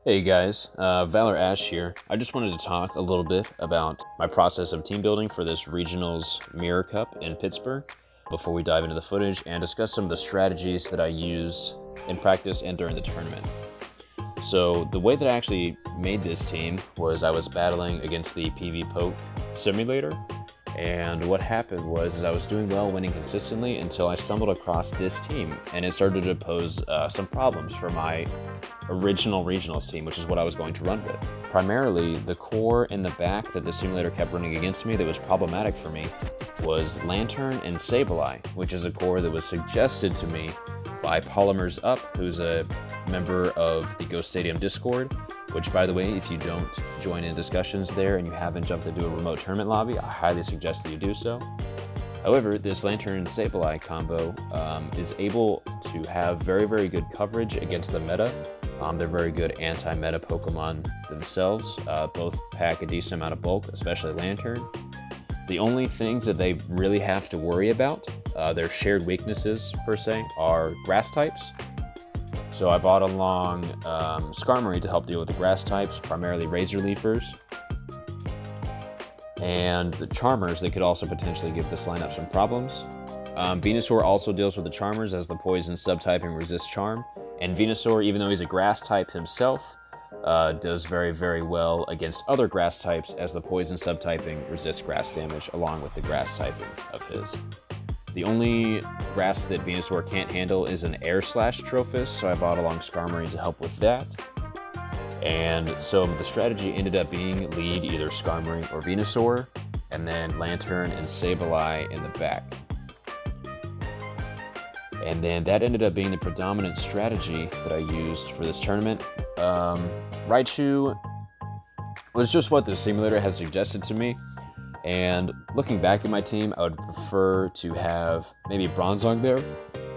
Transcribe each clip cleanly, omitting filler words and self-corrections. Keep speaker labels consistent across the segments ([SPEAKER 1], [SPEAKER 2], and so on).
[SPEAKER 1] Hey guys, ValorAsh here. I just wanted to talk a little bit about my process of team building for this Regionals Mirror Cup in Pittsburgh before we dive into the footage and discuss some of the strategies that I used in practice and during the tournament. So the way that I actually made this team was I was battling against the PV Poke simulator, and what happened was I was doing well, winning consistently until I stumbled across this team, and it started to pose some problems for my original regionals team, which is what I was going to run with. Primarily, the core in the back that the simulator kept running against me that was problematic for me was Lantern and Sableye, which is a core that was suggested to me by Polymers Up, who's a member of the Ghost Stadium Discord, which, by the way, if you don't join in discussions there and you haven't jumped into a remote tournament lobby, I highly suggest that you do so. However, this Lantern and Sableye combo is able to have very, very good coverage against the meta. They're very good anti-meta Pokemon themselves. Both pack a decent amount of bulk, especially Lantern. The only things that they really have to worry about, their shared weaknesses per se, are grass types. So I bought along Skarmory to help deal with the grass types, primarily Razor Leafers. And the Charmers that could also potentially give this lineup some problems. Venusaur also deals with the Charmers as the poison subtyping resists Charm. And Venusaur, even though he's a grass type himself, does very, very well against other grass types as the poison subtyping resists grass damage along with the grass typing of his. The only grass that Venusaur can't handle is an Air Slash Trophus, so I bought along Skarmory to help with that. And so the strategy ended up being lead either Skarmory or Venusaur, and then Lantern and Sableye in the back. And then that ended up being the predominant strategy that I used for this tournament. Raichu was just what the simulator had suggested to me. And looking back at my team, I would prefer to have maybe Bronzong there,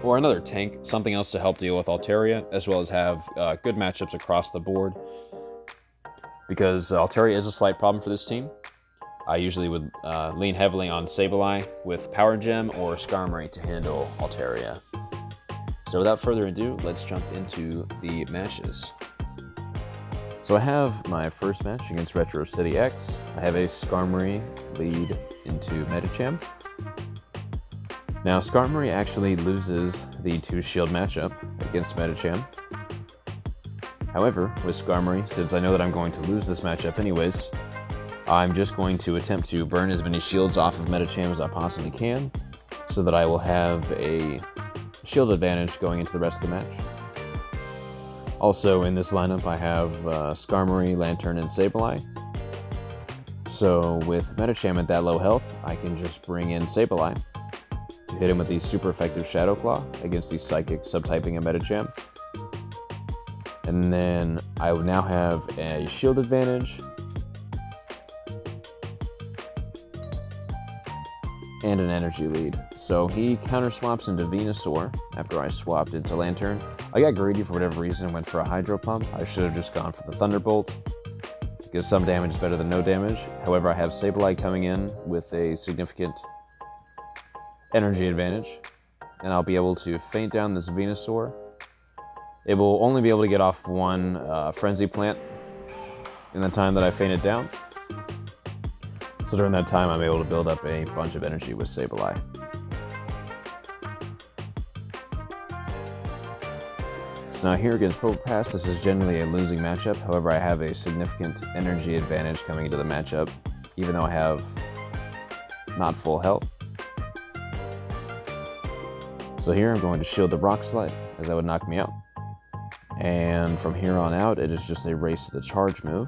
[SPEAKER 1] or another tank, something else to help deal with Altaria, as well as have good matchups across the board. Because Altaria is a slight problem for this team. I usually would lean heavily on Sableye with Power Gem or Skarmory to handle Altaria. So without further ado, let's jump into the matches. So I have my first match against Retro City X. I have a Skarmory lead into Medicham. Now Skarmory actually loses the 2-shield matchup against Medicham. However, with Skarmory, since I know that I'm going to lose this matchup anyways, I'm just going to attempt to burn as many shields off of Medicham as I possibly can, so that I will have a shield advantage going into the rest of the match. Also in this lineup I have Skarmory, Lantern, and Sableye. So with Medicham at that low health, I can just bring in Sableye to hit him with the super effective Shadow Claw against the Psychic subtyping of Medicham. And then I would now have a shield advantage and an energy lead. So he counter swaps into Venusaur after I swapped into Lantern. I got greedy for whatever reason and went for a Hydro Pump. I should have just gone for the Thunderbolt, because some damage is better than no damage. However, I have Sableye coming in with a significant energy advantage, and I'll be able to feint down this Venusaur. It will only be able to get off one Frenzy Plant in the time that I feint it down. So during that time, I'm able to build up a bunch of energy with Sableye. So now here against Probopass, this is generally a losing matchup. However, I have a significant energy advantage coming into the matchup, even though I have not full health. So here I'm going to shield the Rock Slide, as that would knock me out. And from here on out, it is just a race to the charge move.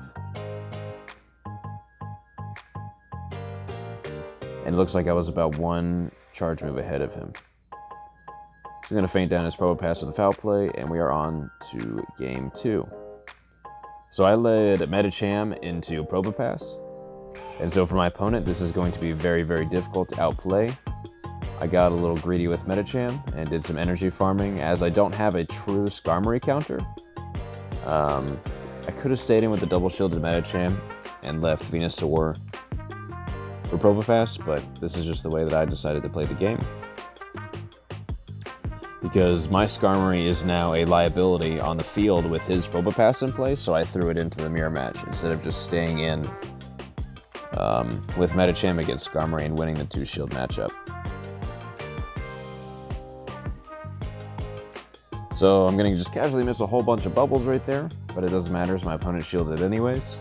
[SPEAKER 1] And it looks like I was about one charge move ahead of him. So I'm going to feint down his Probopass with a Foul Play, and we are on to game 2. So I led Medicham into Probopass, and so for my opponent, this is going to be very, very difficult to outplay. I got a little greedy with Medicham and did some energy farming, as I don't have a true Skarmory counter. I could have stayed in with the double shielded Medicham and left Venusaur for Probopass, but this is just the way that I decided to play the game. because my Skarmory is now a liability on the field with his Probopass in place, so I threw it into the mirror match instead of just staying in with Medicham against Skarmory and winning the 2-shield matchup. So I'm going to just casually miss a whole bunch of bubbles right there, but it doesn't matter as my opponent shielded anyways.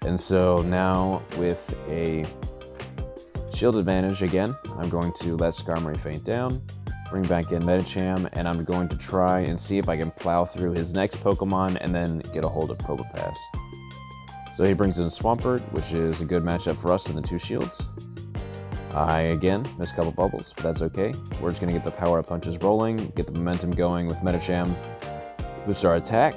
[SPEAKER 1] And so now with a shield advantage again, I'm going to let Skarmory faint down, bring back in Medicham, and I'm going to try and see if I can plow through his next Pokemon and then get a hold of Probopass. So he brings in Swampert, which is a good matchup for us in the 2 shields. I, again, missed a couple bubbles, but that's okay. We're just going to get the power-up punches rolling, get the momentum going with Medicham, boost our attack.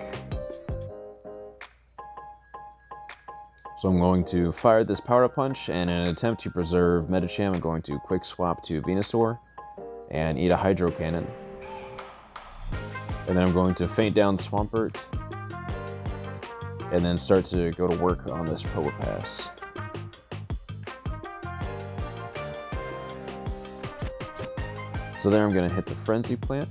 [SPEAKER 1] So I'm going to fire this power-up punch, and in an attempt to preserve Medicham, I'm going to quick swap to Venusaur and eat a Hydro Cannon. And then I'm going to faint down Swampert, and then start to go to work on this Probopass. So there I'm going to hit the Frenzy Plant.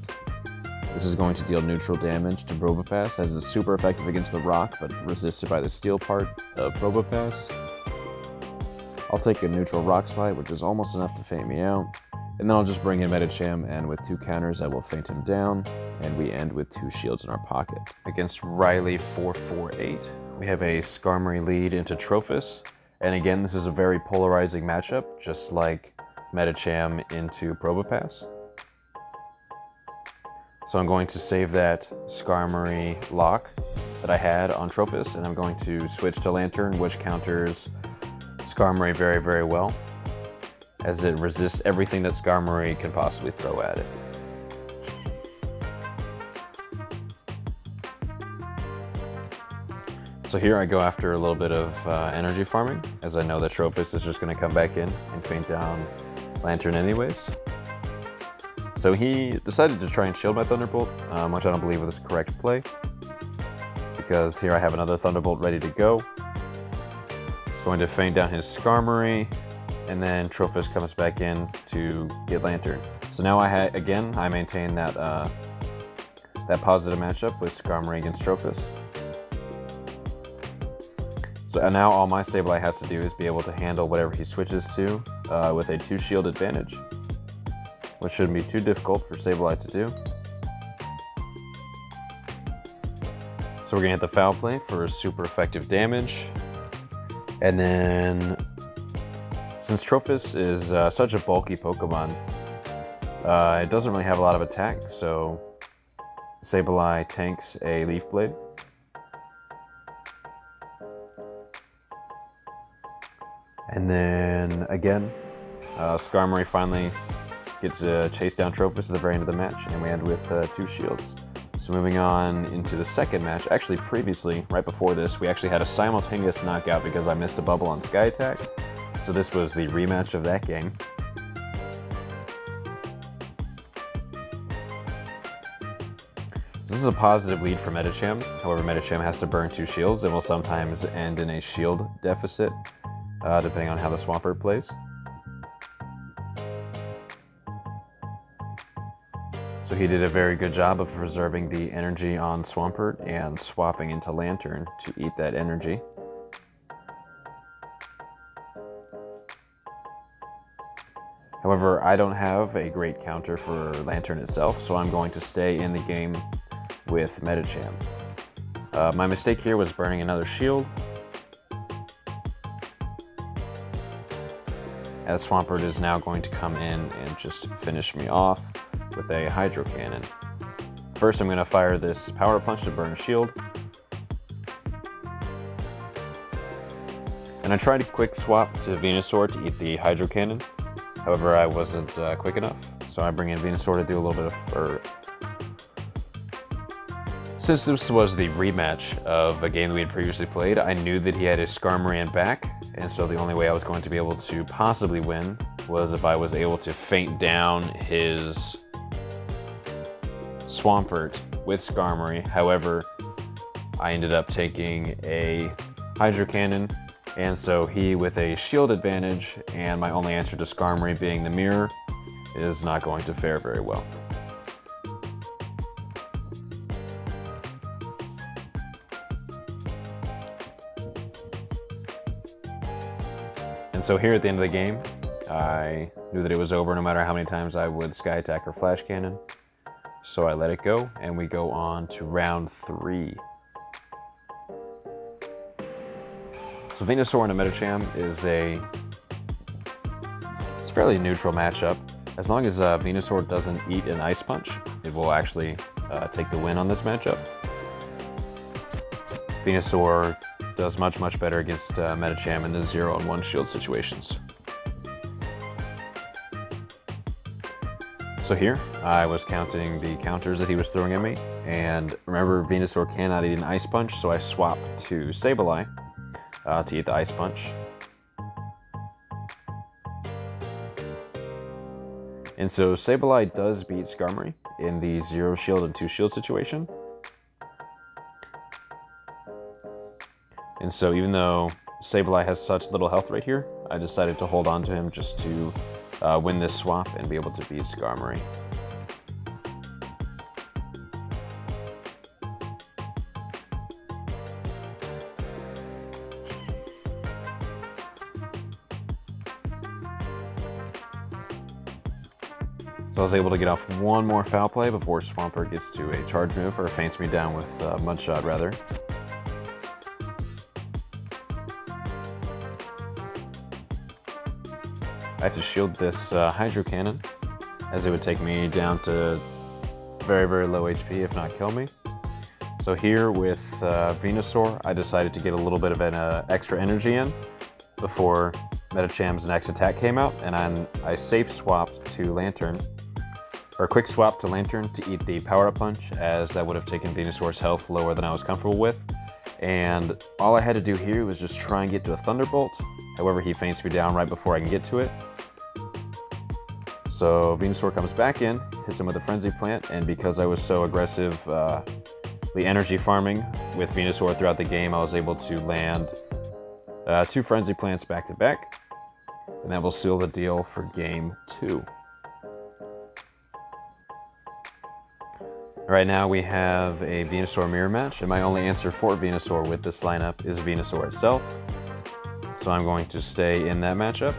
[SPEAKER 1] This is going to deal neutral damage to Probopass, as it's super effective against the rock, but resisted by the steel part of Probopass. I'll take a neutral Rock Slide, which is almost enough to faint me out. And then I'll just bring in Medicham, and with 2 counters I will faint him down, and we end with 2 shields in our pocket. Against Riley 448, we have a Skarmory lead into Trophus. And again, this is a very polarizing matchup, just like Medicham into Probopass. So I'm going to save that Skarmory lock that I had on Trophus, and I'm going to switch to Lantern, which counters Skarmory very, very well, as it resists everything that Skarmory can possibly throw at it. So here I go after a little bit of energy farming, as I know that Trophus is just going to come back in and faint down Lantern anyways. So he decided to try and shield my Thunderbolt, which I don't believe was the correct play, because here I have another Thunderbolt ready to go. It's going to faint down his Skarmory, and then Trophus comes back in to get Lantern. So now I maintain that that positive matchup with Skarmory against Trophus. So now all my Sableye has to do is be able to handle whatever he switches to with a 2-shield advantage, which shouldn't be too difficult for Sableye to do. So we're going to hit the Foul Play for super effective damage. And then, since Trophus is such a bulky Pokemon, it doesn't really have a lot of attack, so Sableye tanks a Leaf Blade. And then, again, Skarmory finally gets chased down Trophus at the very end of the match, and we end with 2 shields. So moving on into the second match, actually previously, right before this, we actually had a simultaneous knockout because I missed a bubble on Sky Attack. So this was the rematch of that game. This is a positive lead for Medicham. However, Medicham has to burn 2 shields and will sometimes end in a shield deficit, depending on how the Swampert plays. So he did a very good job of preserving the energy on Swampert and swapping into Lantern to eat that energy. However, I don't have a great counter for Lantern itself, so I'm going to stay in the game with Medicham. My mistake here was burning another shield, as Swampert is now going to come in and just finish me off with a Hydro Cannon. First, I'm going to fire this Power Punch to burn a shield. And I tried to quick swap to Venusaur to eat the Hydro Cannon. However, I wasn't quick enough, so I bring in Venusaur to do a little bit of... Since this was the rematch of a game that we had previously played, I knew that he had his Skarmory in back, and so the only way I was going to be able to possibly win was if I was able to faint down his Swampert with Skarmory. However, I ended up taking a Hydro Cannon, and so he, with a shield advantage and my only answer to Skarmory being the mirror, is not going to fare very well. And so here at the end of the game, I knew that it was over no matter how many times I would Sky Attack or Flash Cannon. So I let it go, and we go on to round 3. So Venusaur and a Medicham is it's a fairly neutral matchup. As long as Venusaur doesn't eat an Ice Punch, it will actually take the win on this matchup. Venusaur does much better against Medicham in the 0-on-1 shield situations. So here, I was counting the counters that he was throwing at me, and remember, Venusaur cannot eat an Ice Punch, so I swapped to Sableye to eat the Ice Punch. And so Sableye does beat Skarmory in the 0 shield and 2 shield situation. And so even though Sableye has such little health right here, I decided to hold on to him just to win this swap and be able to beat Skarmory. So I was able to get off one more foul play before Swampert gets to a charge move, or feints me down with Mudshot rather. I have to shield this Hydro Cannon, as it would take me down to very low HP, if not kill me. So here with Venusaur, I decided to get a little bit of an extra energy in before Medicham's next attack came out, and I safe swapped to Lantern, or quick swap to Lantern to eat the Power-Up Punch, as that would have taken Venusaur's health lower than I was comfortable with. And all I had to do here was just try and get to a Thunderbolt. However, he feints me down right before I can get to it. So Venusaur comes back in, hits him with a Frenzy Plant, and because I was so aggressive the energy farming with Venusaur throughout the game, I was able to land 2 Frenzy Plants back to back, and that will seal the deal for game 2. Right now we have a Venusaur mirror match, and my only answer for Venusaur with this lineup is Venusaur itself. So I'm going to stay in that matchup.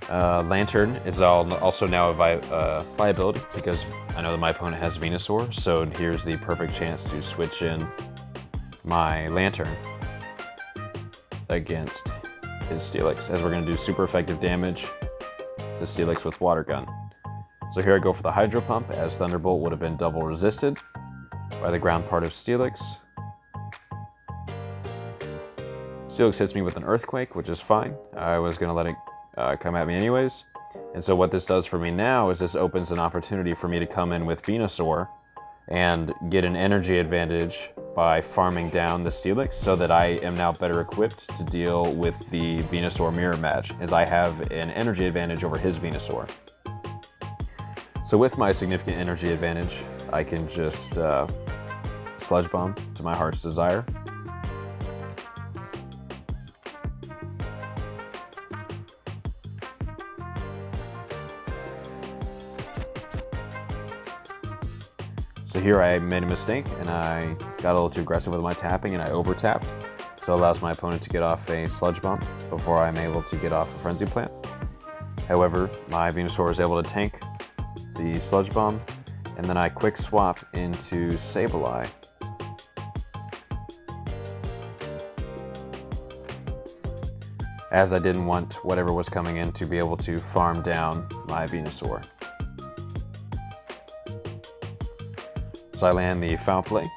[SPEAKER 1] Lantern is also now a viability, because I know that my opponent has Venusaur, so here's the perfect chance to switch in my Lantern against his Steelix, as we're going to do super effective damage to Steelix with Water Gun. So here I go for the Hydro Pump, as Thunderbolt would have been double resisted by the ground part of Steelix. Steelix hits me with an Earthquake, which is fine. I was going to let it come at me anyways. And so what this does for me now is this opens an opportunity for me to come in with Venusaur and get an energy advantage by farming down the Steelix, so that I am now better equipped to deal with the Venusaur mirror match, as I have an energy advantage over his Venusaur. So with my significant energy advantage, I can just Sludge Bomb to my heart's desire. So here I made a mistake, and I got a little too aggressive with my tapping, and I over-tapped. So it allows my opponent to get off a Sludge Bomb before I'm able to get off a Frenzy Plant. However, my Venusaur is able to tank the Sludge Bomb, and then I quick swap into Sableye. As I didn't want whatever was coming in to be able to farm down my Venusaur. So I land the Foul Play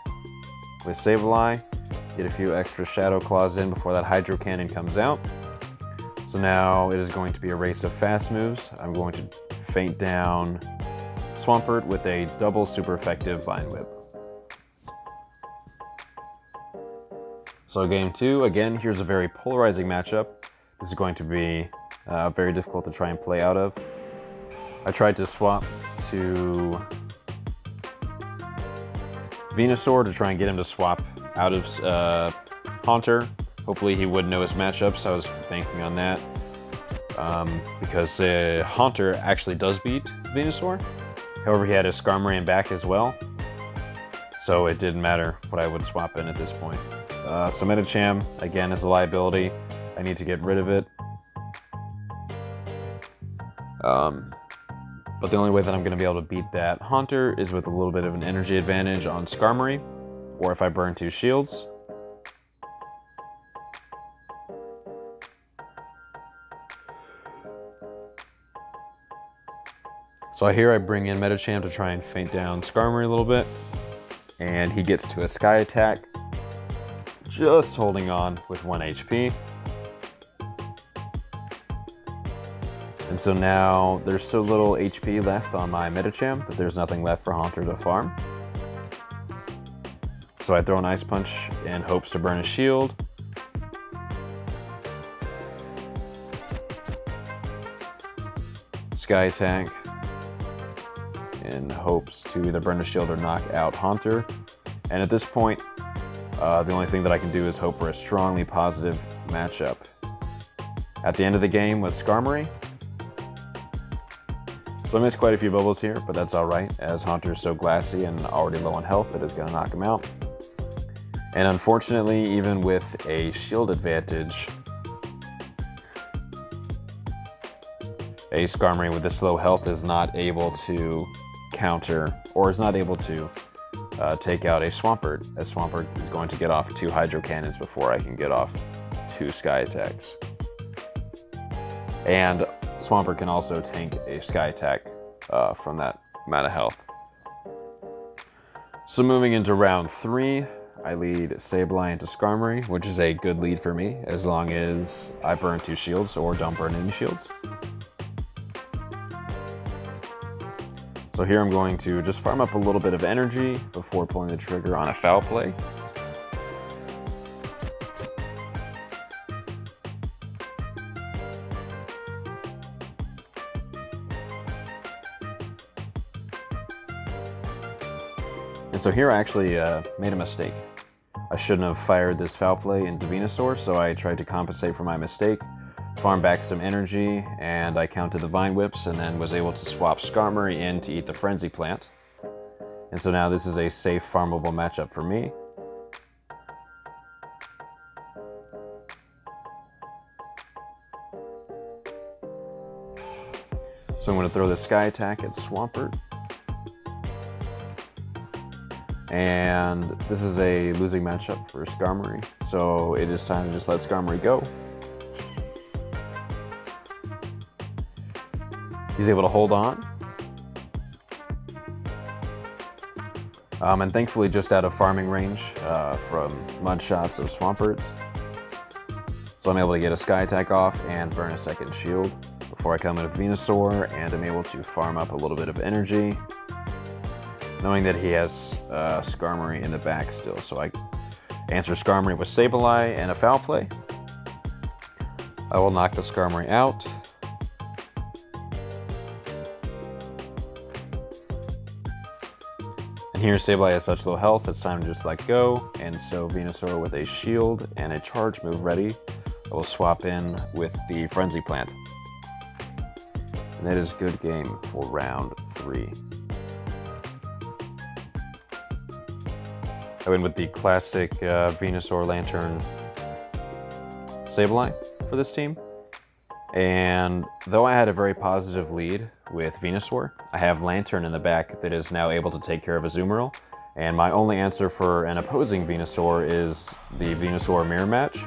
[SPEAKER 1] with Sableye, get a few extra Shadow Claws in before that Hydro Cannon comes out. So now it is going to be a race of fast moves. I'm going to feint down Swampert with a double super effective Vine Whip. So game 2, again, here's a very polarizing matchup. This is going to be very difficult to try and play out of. I tried to swap to Venusaur to try and get him to swap out of Haunter. Hopefully he would know his matchup, so I was banking on that. because Haunter actually does beat Venusaur. However, he had his Skarmory back as well, so it didn't matter what I would swap in at this point. So Medicham, again, is a liability. I need to get rid of it. But the only way that I'm going to be able to beat that Haunter is with a little bit of an energy advantage on Skarmory, or if I burn 2 shields. So here I bring in Medicham to try and feint down Skarmory a little bit, and he gets to a Sky Attack, just holding on with 1 HP. And so now there's so little HP left on my Medicham that there's nothing left for Haunter to farm. So I throw an Ice Punch in hopes to burn a shield. Sky Attack in hopes to either burn a shield or knock out Haunter. And at this point, the only thing that I can do is hope for a strongly positive matchup. At the end of the game was Skarmory. So I missed quite a few bubbles here, but that's alright, as Haunter's so glassy and already low on health that it's going to knock him out. And unfortunately, even with a shield advantage, a Skarmory with this low health is not able to counter, or is not able to take out a Swampert, as Swampert is going to get off 2 Hydro Cannons before I can get off 2 Sky Attacks. And Swampert can also tank a Sky Attack from that amount of health. So moving into round 3, I lead Sableye into Skarmory, which is a good lead for me, as long as I burn 2 shields or don't burn any shields. So here I'm going to just farm up a little bit of energy before pulling the trigger on a foul play. And so here I actually made a mistake. I shouldn't have fired this foul play into Venusaur, so I tried to compensate for my mistake, farm back some energy, and I counted the Vine Whips and then was able to swap Skarmory in to eat the Frenzy Plant. And so now this is a safe farmable matchup for me. So I'm going to throw the Sky Attack at Swampert. And this is a losing matchup for Skarmory, so it is time to just let Skarmory go. He's able to hold on. And thankfully just out of farming range from mud shots of Swamperts. So I'm able to get a Sky Attack off and burn a second shield before I come into Venusaur, and I'm able to farm up a little bit of energy, knowing that he has Skarmory in the back still. So I answer Skarmory with Sableye and a foul play. I will knock the Skarmory out. And here Sableye has such low health, it's time to just let go. And so Venusaur with a shield and a charge move ready, I will swap in with the Frenzy Plant. And that is good game for round 3. I win with the classic Venusaur Lantern Sableye for this team. And though I had a very positive lead with Venusaur, I have Lantern in the back that is now able to take care of Azumarill. And my only answer for an opposing Venusaur is the Venusaur Mirror Match.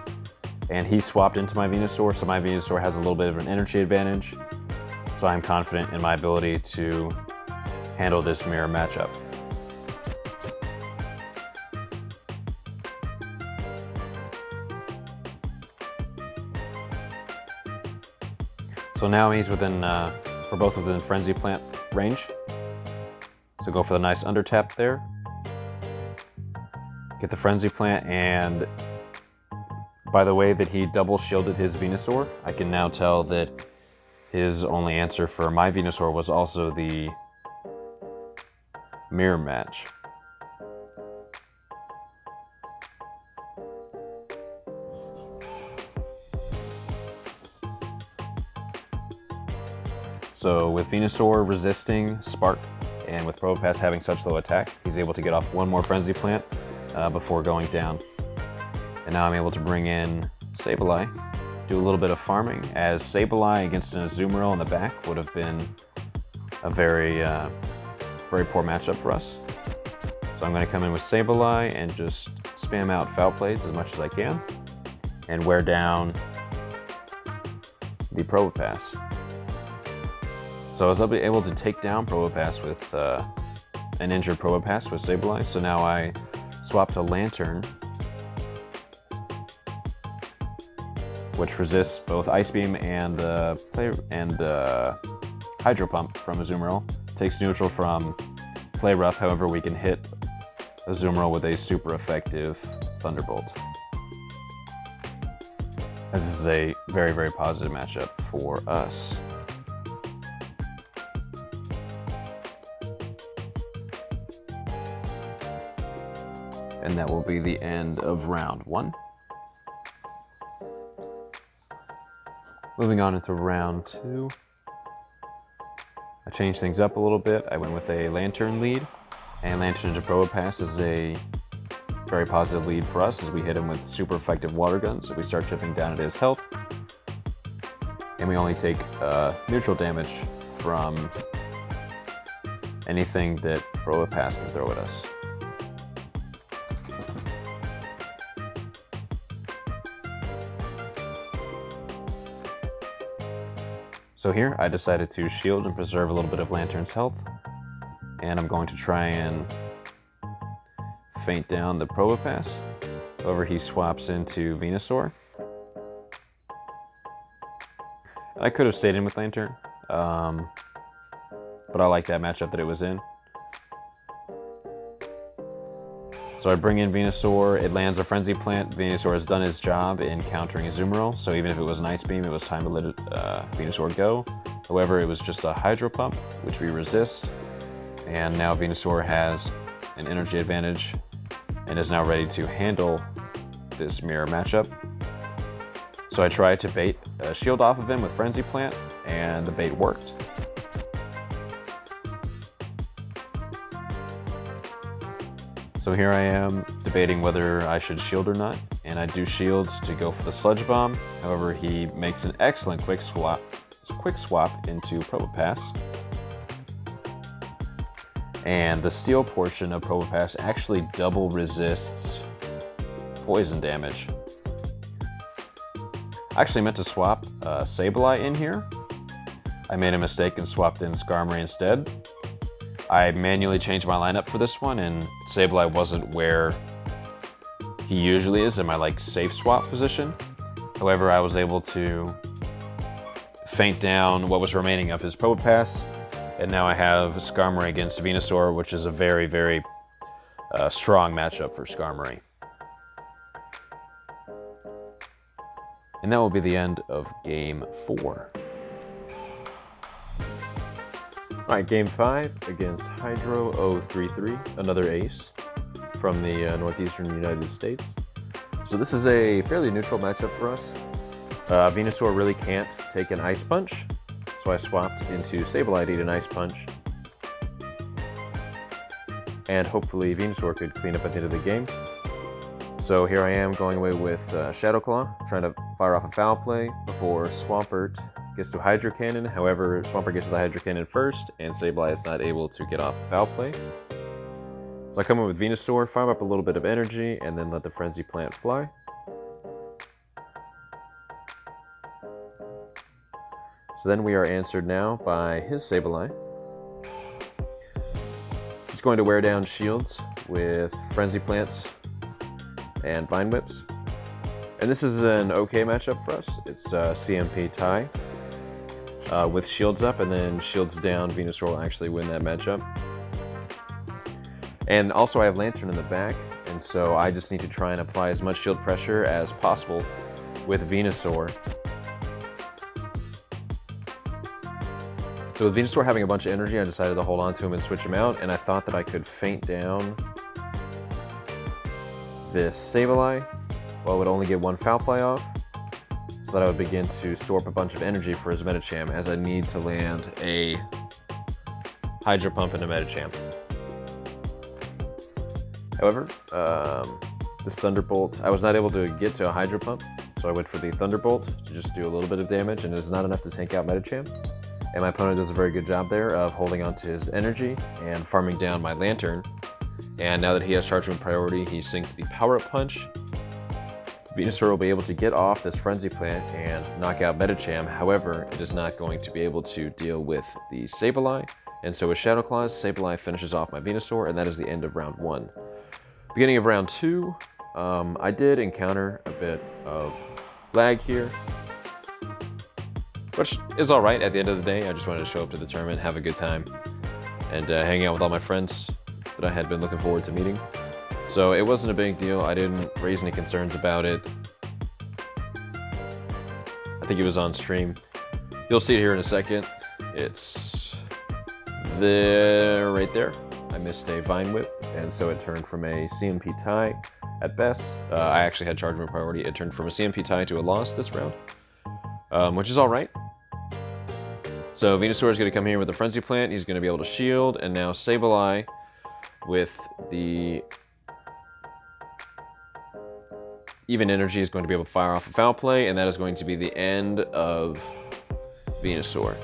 [SPEAKER 1] And he swapped into my Venusaur, so my Venusaur has a little bit of an energy advantage. So I'm confident in my ability to handle this mirror matchup. So now he's within, we're both within Frenzy Plant range. So go for the nice under tap there. Get the Frenzy Plant, and by the way that he double shielded his Venusaur, I can now tell that his only answer for my Venusaur was also the mirror match. So with Venusaur resisting Spark, and with Probopass having such low attack, he's able to get off one more Frenzy Plant before going down. And now I'm able to bring in Sableye, do a little bit of farming, as Sableye against an Azumarill in the back would have been a very poor matchup for us. So I'm going to come in with Sableye and just spam out Foul Plays as much as I can, and wear down the Probopass. So I was able to take down Probopass with an injured Probopass with Sableye. So now I swap to Lantern, which resists both Ice Beam and Hydro Pump from Azumarill. Takes neutral from Play Rough, however we can hit Azumarill with a super effective Thunderbolt. This is a very, very positive matchup for us. And that will be the end of round 1. Moving on into round 2. I changed things up a little bit. I went with a Lantern lead, and Lantern into Probopass is a very positive lead for us as we hit him with super effective water guns. So we start chipping down at his health, and we only take neutral damage from anything that Probopass can throw at us. So here, I decided to shield and preserve a little bit of Lantern's health, and I'm going to try and feint down the Probopass. However, he swaps into Venusaur. I could have stayed in with Lantern, but I like that matchup that it was in. So I bring in Venusaur, it lands a Frenzy Plant. Venusaur has done his job in countering Azumarill, so even if it was an Ice Beam, it was time to let Venusaur go. However, it was just a Hydro Pump, which we resist, and now Venusaur has an energy advantage and is now ready to handle this mirror matchup. So I tried to bait a shield off of him with Frenzy Plant, and the bait worked. So here I am debating whether I should shield or not, and I do shield to go for the Sludge Bomb. However, he makes an excellent quick swap into Probopass. And the steel portion of Probopass actually double resists poison damage. I actually meant to swap Sableye in here. I made a mistake and swapped in Skarmory instead. I manually changed my lineup for this one, and Sableye wasn't where he usually is in my safe swap position. However, I was able to feint down what was remaining of his Probopass, and now I have Skarmory against Venusaur, which is a very, very strong matchup for Skarmory. And that will be the end of Game 4. Alright, Game 5 against Hydro 033, another ace from the northeastern United States. So this is a fairly neutral matchup for us. Venusaur really can't take an Ice Punch, so I swapped into Sableye to eat an Ice Punch. And hopefully Venusaur could clean up at the end of the game. So here I am going away with Shadow Claw, trying to fire off a Foul Play before Swampert gets to Hydro Cannon. However, Swampert gets to the Hydro Cannon first, and Sableye is not able to get off Foul Play. So I come in with Venusaur, farm up a little bit of energy, and then let the Frenzy Plant fly. So then we are answered now by his Sableye. He's going to wear down shields with Frenzy Plants and Vine Whips. And this is an okay matchup for us. It's CMP tie. With shields up and then shields down, Venusaur will actually win that matchup. And also I have Lantern in the back, and so I just need to try and apply as much shield pressure as possible with Venusaur. So with Venusaur having a bunch of energy, I decided to hold on to him and switch him out, and I thought that I could feint down this Sableye. Well, it would only get one Foul Play off. So so that I would begin to store up a bunch of energy for his Medicham, as I need to land a Hydro Pump into Medicham. However, this Thunderbolt, I was not able to get to a Hydro Pump, so I went for the Thunderbolt to just do a little bit of damage, and it is not enough to tank out Medicham. And my opponent does a very good job there of holding on to his energy and farming down my Lantern. And now that he has Charge Move priority, he sinks the Power Up Punch. Venusaur will be able to get off this Frenzy Plant and knock out Medicham. However, it is not going to be able to deal with the Sableye. And so with Shadow Claws, Sableye finishes off my Venusaur, and that is the end of round 1. Beginning of round 2, I did encounter a bit of lag here, which is alright at the end of the day. I just wanted to show up to the tournament, have a good time, and hang out with all my friends that I had been looking forward to meeting. So it wasn't a big deal. I didn't raise any concerns about it. I think it was on stream. You'll see it here in a second. It's there, right there. I missed a Vine Whip, and so it turned from a CMP tie at best. I actually had Charge Move priority. It turned from a CMP tie to a loss this round, which is alright. So Venusaur is going to come here with a Frenzy Plant. He's going to be able to shield, and now Sableye with the even energy is going to be able to fire off a Foul Play, and that is going to be the end of Venusaur.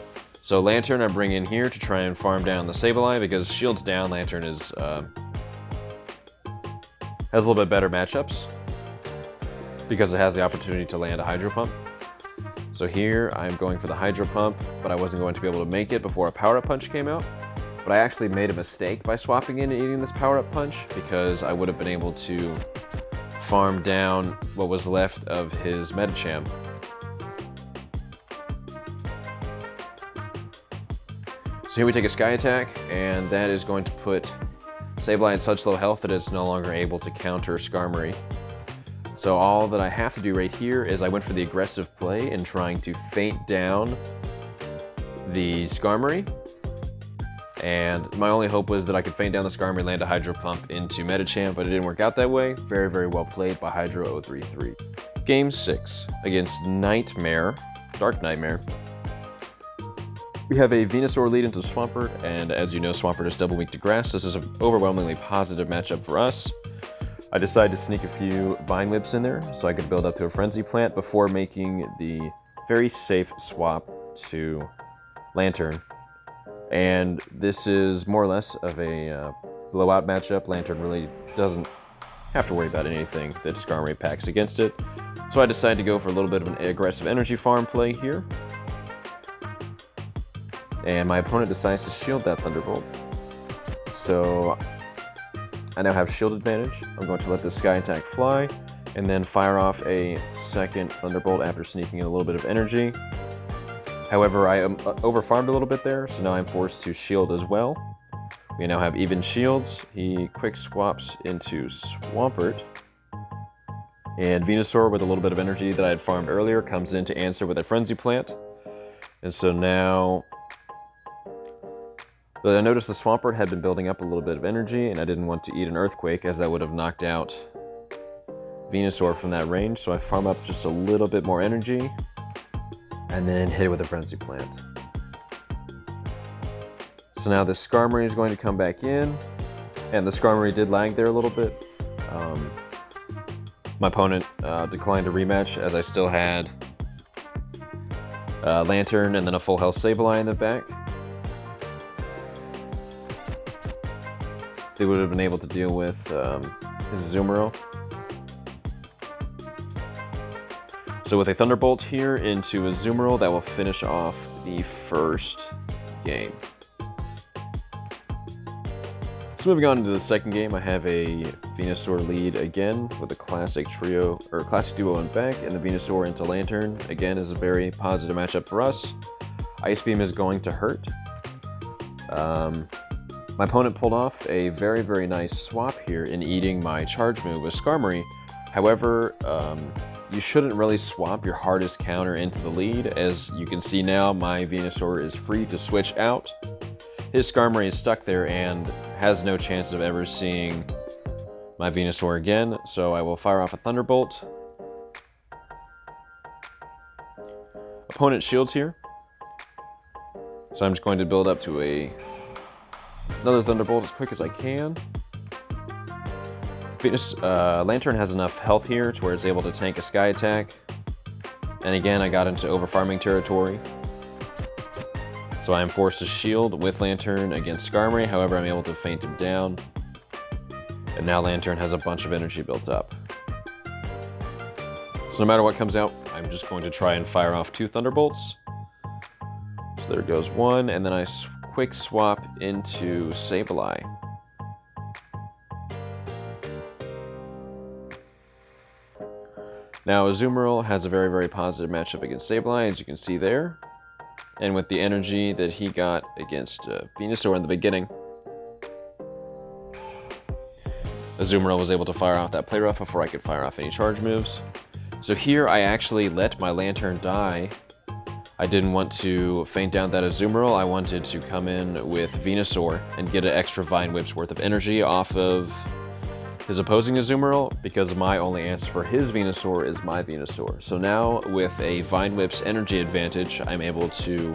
[SPEAKER 1] So Lantern I bring in here to try and farm down the Sableye, because shield's down, Lantern is has a little bit better matchups because it has the opportunity to land a Hydro Pump. So here I'm going for the Hydro Pump, but I wasn't going to be able to make it before a Power Up Punch came out. But I actually made a mistake by swapping in and eating this Power Up Punch, because I would have been able to farm down what was left of his Medicham. So here we take a Sky Attack, and that is going to put Sableye in such low health that it's no longer able to counter Skarmory. So all that I have to do right here is I went for the aggressive play in trying to feint down the Skarmory. And my only hope was that I could feint down the Skarmory, land a Hydro Pump into Medicham, but it didn't work out that way. Very, very well played by Hydro033. Game 6 against Nightmare, Dark Nightmare. We have a Venusaur lead into Swampert, and as you know, Swampert is double weak to grass. This is an overwhelmingly positive matchup for us. I decided to sneak a few Vine Whips in there so I could build up to a Frenzy Plant before making the very safe swap to Lantern. And this is more or less of a blowout matchup. Lantern really doesn't have to worry about anything that Skarmory packs against it. So I decided to go for a little bit of an aggressive energy farm play here. And my opponent decides to shield that Thunderbolt. So I now have shield advantage. I'm going to let the Sky Attack fly, and then fire off a second Thunderbolt after sneaking in a little bit of energy. However, I overfarmed a little bit there, so now I'm forced to shield as well. We now have even shields. He quick swaps into Swampert. And Venusaur, with a little bit of energy that I had farmed earlier, comes in to answer with a Frenzy Plant. And so now but I noticed the Swampert had been building up a little bit of energy, and I didn't want to eat an Earthquake, as that would have knocked out Venusaur from that range, so I farm up just a little bit more energy, and then hit it with a Frenzy Plant. So now this Skarmory is going to come back in, and the Skarmory did lag there a little bit. My opponent declined a rematch, as I still had Lantern and then a full health Sableye in the back. They would have been able to deal with his Azumarill. So with a Thunderbolt here into a Azumarill, that will finish off the first game. So moving on to the second game, I have a Venusaur lead again with a classic trio, or classic duo in back, and the Venusaur into Lantern. Again, is a very positive matchup for us. Ice Beam is going to hurt. My opponent pulled off a very, very nice swap here in eating my charge move with Skarmory. However, you shouldn't really swap your hardest counter into the lead. As you can see now, my Venusaur is free to switch out. His Skarmory is stuck there and has no chance of ever seeing my Venusaur again, so I will fire off a Thunderbolt. opponent shields here. So I'm just going to build up to another Thunderbolt as quick as I can. Lantern has enough health here to where it's able to tank a sky attack. And again, I got into overfarming territory. So I am forced to shield with Lantern against Skarmory, however I'm able to feint him down. And now Lantern has a bunch of energy built up. So no matter what comes out, I'm just going to try and fire off 2 Thunderbolts. So there goes 1, and then I quick swap into Sableye. Now Azumarill has a very, very positive matchup against Sableye, as you can see there. And with the energy that he got against Venusaur in the beginning, Azumarill was able to fire off that Play Rough before I could fire off any charge moves. So here I actually let my Lantern die. I didn't want to feint down that Azumarill. I wanted to come in with Venusaur and get an extra Vine Whip's worth of energy off of his opposing Azumarill, because my only answer for his Venusaur is my Venusaur. So now, with a Vine Whip's energy advantage, I'm able to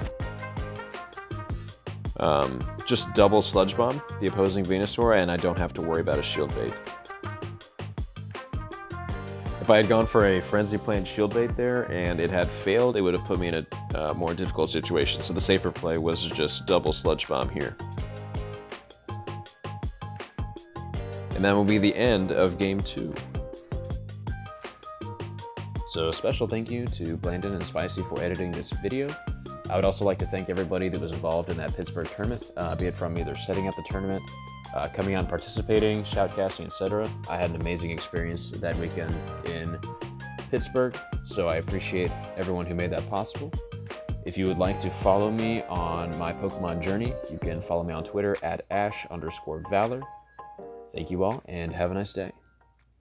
[SPEAKER 1] just double Sludge Bomb the opposing Venusaur, and I don't have to worry about a Shield Bait. If I had gone for a Frenzy Plant Shield Bait there, and it had failed, it would have put me in a more difficult situation. So the safer play was to just double Sludge Bomb here. And that will be the end of Game 2. So a special thank you to Blandon and Spicy for editing this video. I would also like to thank everybody that was involved in that Pittsburgh tournament, be it from either setting up the tournament, coming on, participating, shoutcasting, etc. I had an amazing experience that weekend in Pittsburgh, so I appreciate everyone who made that possible. If you would like to follow me on my Pokemon journey, you can follow me on Twitter at @ash_valor. Thank you all, and have a nice day.